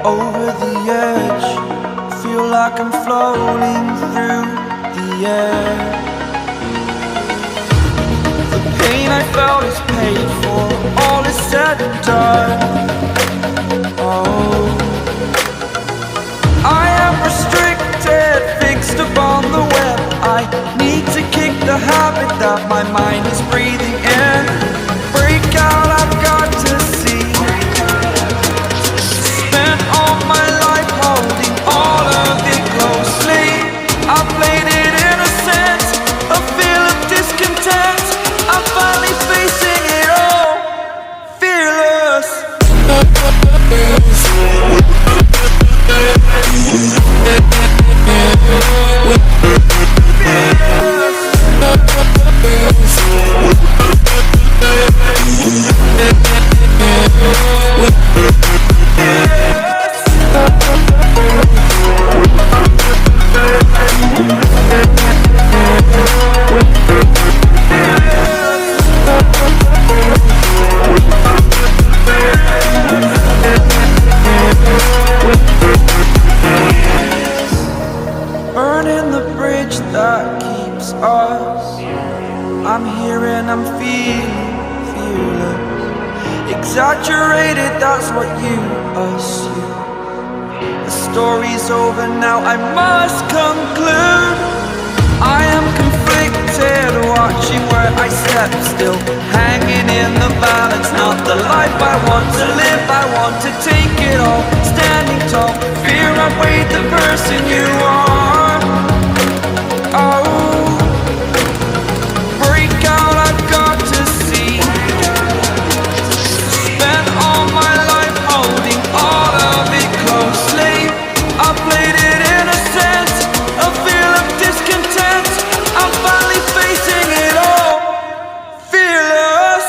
over the edge. Feel like I'm floating through the air. The pain I felt is paid for, all is said and done. Oh, I am restricted, fixed upon the web. I need to kick the habit that my mind is breathing in. Break out, I've got to see. Spent all my life holding all of it closely. I played it innocent, a feel of discontent. I'm finally facing it all, fearless. Burning the bridge that keeps us. I'm here and I'm feeling fearless. Exaggerated, that's what you assume. The story's over now, I must conclude. I am conflicted, watching where I step still, hanging in the balance. Not the life I want to live, I want to take it all. Standing tall, fear outweighed the person you are. Oh, break out, I've got to see. Spent all my life holding all of it closely. I played it innocent, a feel of discontent. I'm finally facing it all, fearless.